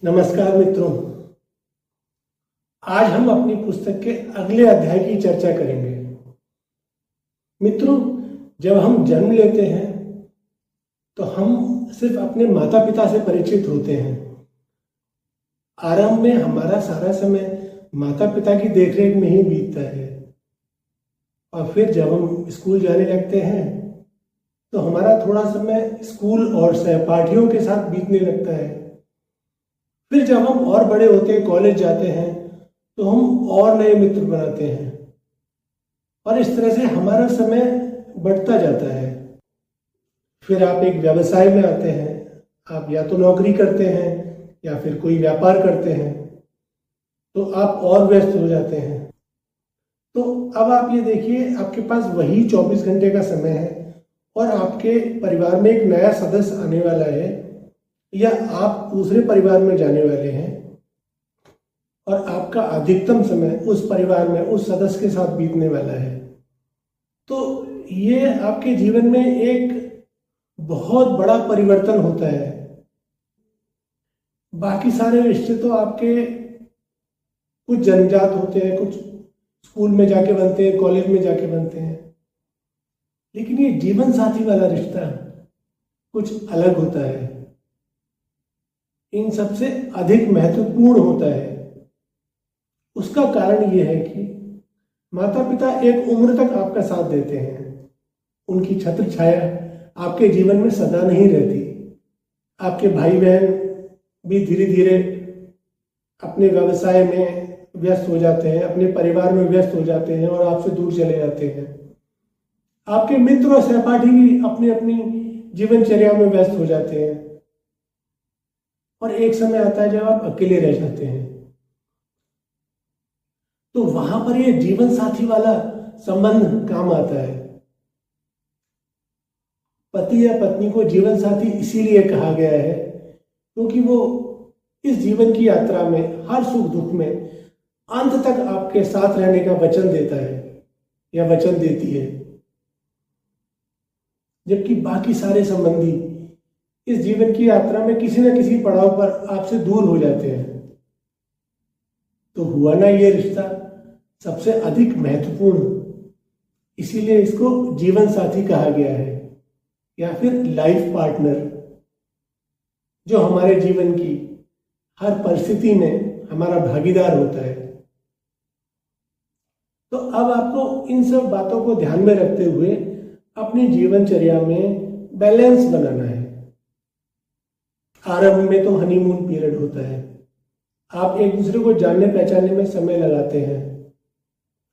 नमस्कार मित्रों। आज हम अपनी पुस्तक के अगले अध्याय की चर्चा करेंगे। मित्रों, जब हम जन्म लेते हैं तो हम सिर्फ अपने माता पिता से परिचित होते हैं। आरंभ में हमारा सारा समय माता पिता की देखरेख में ही बीतता है और फिर जब हम स्कूल जाने लगते हैं तो हमारा थोड़ा समय स्कूल और सहपाठियों के साथ बीतने लगता है। फिर जब हम और बड़े होते हैं, कॉलेज जाते हैं, तो हम और नए मित्र बनाते हैं और इस तरह से हमारा समय बढ़ता जाता है। फिर आप एक व्यवसाय में आते हैं। आप या तो नौकरी करते हैं या फिर कोई व्यापार करते हैं, तो आप और व्यस्त हो जाते हैं। तो अब आप ये देखिए, आपके पास वही 24 घंटे का समय है और आपके परिवार में एक नया सदस्य आने वाला है या आप दूसरे परिवार में जाने वाले हैं और आपका अधिकतम समय उस परिवार में उस सदस्य के साथ बीतने वाला है। तो ये आपके जीवन में एक बहुत बड़ा परिवर्तन होता है। बाकी सारे रिश्ते तो आपके कुछ जन्मजात होते हैं, कुछ स्कूल में जाके बनते हैं, कॉलेज में जाके बनते हैं, लेकिन ये जीवन साथी वाला रिश्ता कुछ अलग होता है, इन सबसे अधिक महत्वपूर्ण होता है। उसका कारण यह है कि माता पिता एक उम्र तक आपका साथ देते हैं। उनकी छत्र छाया आपके जीवन में सदा नहीं रहती। आपके भाई बहन भी धीरे धीरे अपने व्यवसाय में व्यस्त हो जाते हैं, अपने परिवार में व्यस्त हो जाते हैं और आपसे दूर चले जाते हैं। आपके मित्र और सहपाठी भी अपनी अपनी जीवनचर्या में व्यस्त हो जाते हैं और एक समय आता है जब आप अकेले रह जाते हैं। तो वहां पर ये जीवन साथी वाला संबंध काम आता है। पति या पत्नी को जीवन साथी इसीलिए कहा गया है क्योंकि वो इस जीवन की यात्रा में हर सुख दुख में अंत तक आपके साथ रहने का वचन देता है या वचन देती है, जबकि बाकी सारे संबंधी इस जीवन की यात्रा में किसी न किसी पड़ाव पर आपसे दूर हो जाते हैं। तो हुआ ना ये रिश्ता सबसे अधिक महत्वपूर्ण, इसीलिए इसको जीवन साथी कहा गया है या फिर लाइफ पार्टनर, जो हमारे जीवन की हर परिस्थिति में हमारा भागीदार होता है। तो अब आपको इन सब बातों को ध्यान में रखते हुए अपनी जीवनचर्या में बैलेंस बनाना है। आरंभ में तो हनीमून पीरियड होता है। आप एक दूसरे को जानने पहचानने में समय लगाते हैं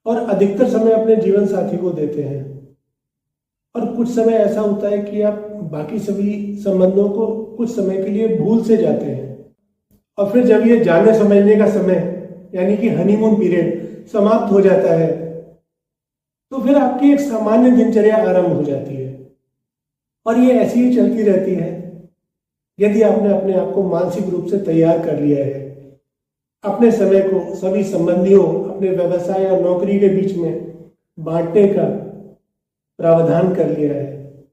और अधिकतर समय अपने जीवन साथी को देते हैं और कुछ समय ऐसा होता है कि आप बाकी सभी संबंधों को कुछ समय के लिए भूल से जाते हैं और फिर जब ये जानने समझने का समय यानी कि हनीमून पीरियड समाप्त हो जाता है तो फिर आपकी एक सामान्य दिनचर्या आरंभ हो जाती है और ये ऐसी ही चलती रहती है यदि आपने अपने आप को मानसिक रूप से तैयार कर लिया है, अपने समय को सभी संबंधियों, अपने व्यवसाय और नौकरी के बीच में बांटने का प्रावधान कर लिया है।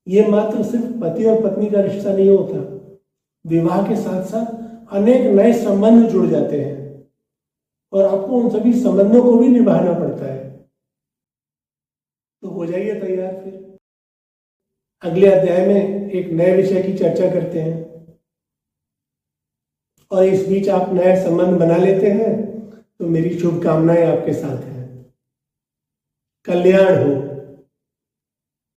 ये मात्र सिर्फ पति और पत्नी का रिश्ता नहीं होता, विवाह के साथ साथ अनेक नए संबंध जुड़ जाते हैं और आपको उन सभी संबंधों को भी निभाना पड़ता है। तो हो जाइए तैयार, फिर अगले अध्याय में एक नए विषय की चर्चा करते हैं और इस बीच आप नए संबंध बना लेते हैं तो मेरी शुभकामनाएं आपके साथ हैं। कल्याण हो।